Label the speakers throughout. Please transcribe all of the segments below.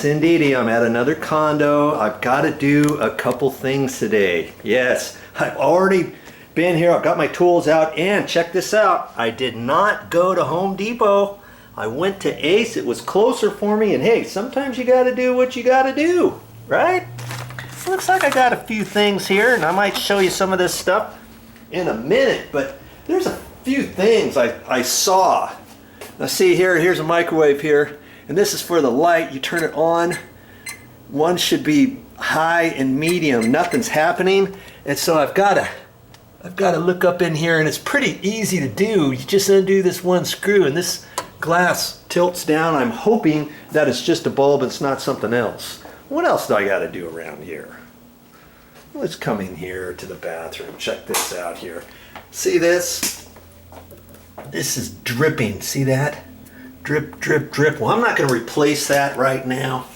Speaker 1: Yes, indeedy. I'm at another condo. I've got to do a couple things today. Yes, I've already been here. I've got my tools out, and check this out. I did not go to Home Depot. I went to Ace. It was closer for me, and hey, sometimes you got to do what you got to do, right? Looks like I got a few things here, and I might show you some of this stuff in a minute, but there's a few things I saw. Now see here, here's a microwave here, and this is for the light. You turn it on. One should be high and medium. Nothing's happening, and so I've got to look up in here, and it's pretty easy to do. You just undo this one screw, and this glass tilts down. I'm hoping that it's just a bulb, it's not something else. What else do I got to do around here? Let's come in here to the bathroom. Check this out here. See this? This is dripping. See that? Drip, drip, drip. Well, I'm not going to replace that right now.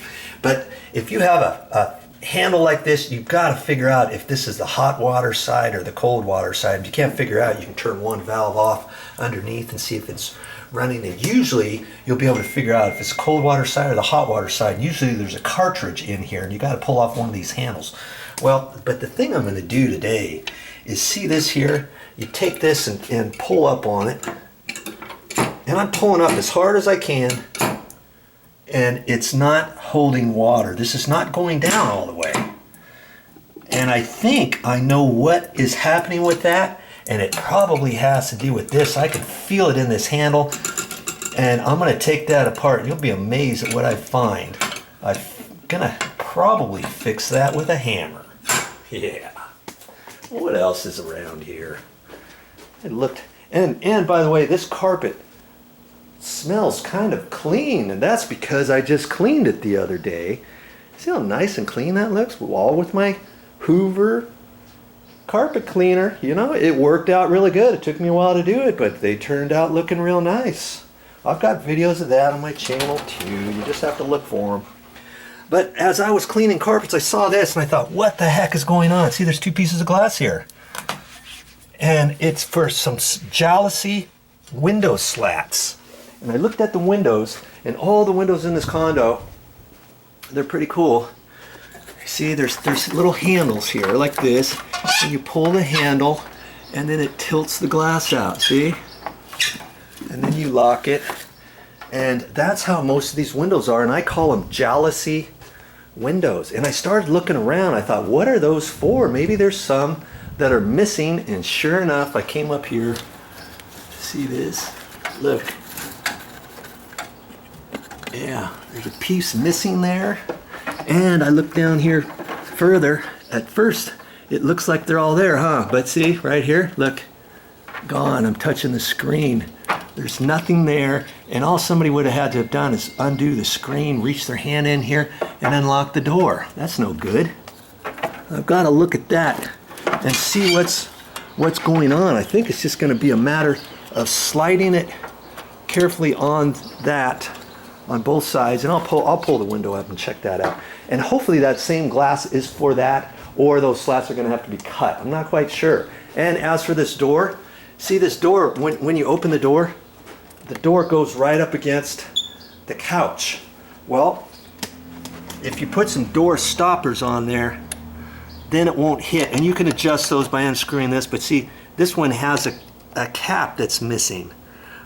Speaker 1: But if you have a handle like this, you've got to figure out if this is the hot water side or the cold water side. If you can't figure out, you can turn one valve off underneath and see if it's running, and usually you'll be able to figure out if it's cold water side or the hot water side. Usually there's a cartridge in here, and you got to pull off one of these handles. Well, but the thing I'm going to do today is, see this here? You take this and pull up on it, and I'm pulling up as hard as I can, and it's not holding water. This is not going down all the way, and I think I know what is happening with that. And it probably has to do with this. I can feel it in this handle, and I'm going to take that apart. You'll be amazed at what I find. I'm going to probably fix that with a hammer. Yeah. What else is around here? I looked, and by the way, this carpet smells kind of clean, and that's because I just cleaned it the other day. See how nice and clean that looks? All with my Hoover carpet cleaner. You know, it worked out really good. It took me a while to do it, but they turned out looking real nice. I've got videos of that on my channel too. You just have to look for them. But as I was cleaning carpets, I saw this and I thought, what the heck is going on? See, there's two pieces of glass here. And it's for some jalousie window slats. And I looked at the windows, and all the windows in this condo, they're pretty cool. See, there's little handles here like this, and you pull the handle and then it tilts the glass out, see? And then you lock it, and that's how most of these windows are, and I call them jalousie windows. And I started looking around. I thought, what are those for? Maybe there's some that are missing, and sure enough, I came up here. See this? Look. Yeah, there's a piece missing there. And I look down here further. At first, it looks like they're all there, huh? But see, right here, look, gone. I'm touching the screen. There's nothing there, and all somebody would have had to have done is undo the screen, reach their hand in here, and unlock the door. That's no good. I've got to look at that and see what's going on. I think it's just going to be a matter of sliding it carefully on that, on both sides, and I'll pull the window up and check that out. And hopefully that same glass is for that, or those slats are going to have to be cut. I'm not quite sure. And as for this door, see this door, when you open the door goes right up against the couch. Well, if you put some door stoppers on there, then it won't hit. And you can adjust those by unscrewing this, but see, this one has a cap that's missing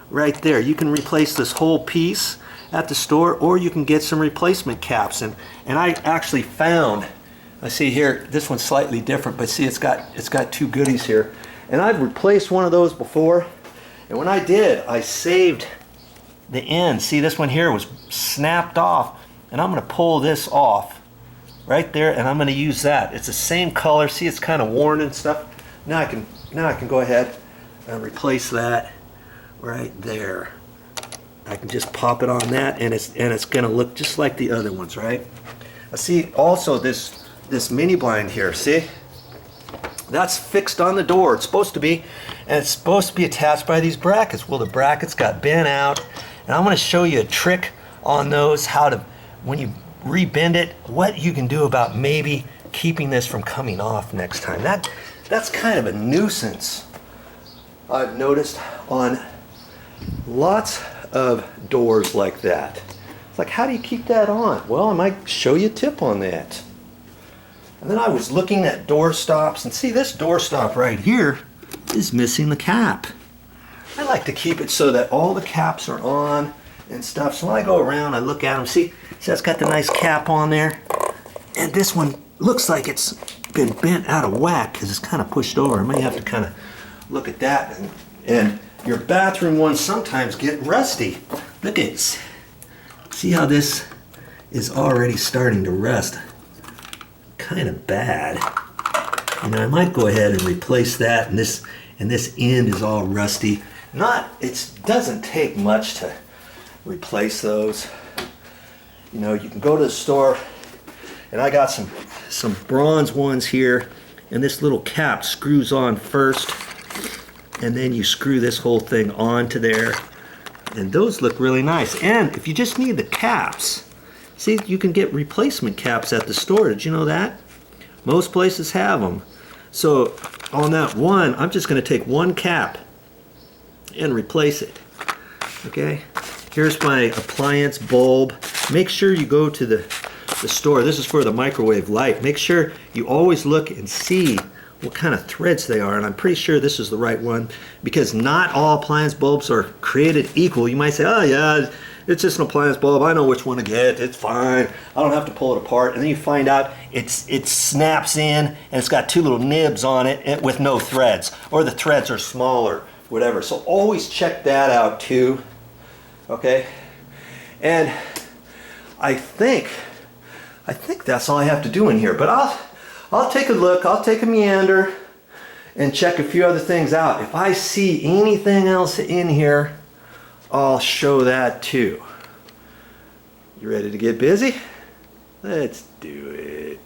Speaker 1: right there. You can replace this whole piece at the store, or you can get some replacement caps. And I actually found, I see here, this one's slightly different, but see, it's got two goodies here. And I've replaced one of those before, and when I did, I saved the end. See, this one here was snapped off, and I'm going to pull this off right there, and I'm going to use that. It's the same color. See, it's kind of worn and stuff. Now I can go ahead and replace that right there. I can just pop it on that, and it's going to look just like the other ones, right? I see also this mini blind here. See, that's fixed on the door. It's supposed to be, and it's supposed to be attached by these brackets. Well, the brackets got bent out, and I'm going to show you a trick on those, how to, when you rebend it, what you can do about maybe keeping this from coming off next time. That's kind of a nuisance, I've noticed, on lots of doors like that. It's like, how do you keep that on? Well, I might show you a tip on that. And then I was looking at door stops, and see, this door stop right here is missing the cap. I like to keep it so that all the caps are on and stuff. So when I go around, I look at them, see it's got the nice cap on there. And this one looks like it's been bent out of whack because it's kind of pushed over. I may have to kind of look at that. And your bathroom ones sometimes get rusty. Look at it. See how this is already starting to rust? Kind of bad. And I might go ahead and replace that, and this end is all rusty. It doesn't take much to replace those. You know, you can go to the store, and I got some bronze ones here, and this little cap screws on first, and then you screw this whole thing onto there, and those look really nice. And if you just need the caps, see, you can get replacement caps at the store. Did you know that? Most places have them. So on that one, I'm just going to take one cap and replace it. Okay, here's my appliance bulb. Make sure you go to the store. This is for the microwave light. Make sure you always look and see what kind of threads they are, and I'm pretty sure this is the right one, because not all appliance bulbs are created equal. You might say, oh yeah, it's just an appliance bulb, I know which one to get, it's fine, I don't have to pull it apart. And then you find out it snaps in, and it's got two little nibs on it with no threads, or the threads are smaller, whatever. So always check that out too. Okay, and I think that's all I have to do in here, but I'll take a look, I'll take a meander and check a few other things out. If I see anything else in here, I'll show that too. You ready to get busy? Let's do it.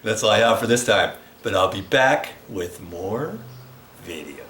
Speaker 1: That's all I have for this time, but I'll be back with more videos.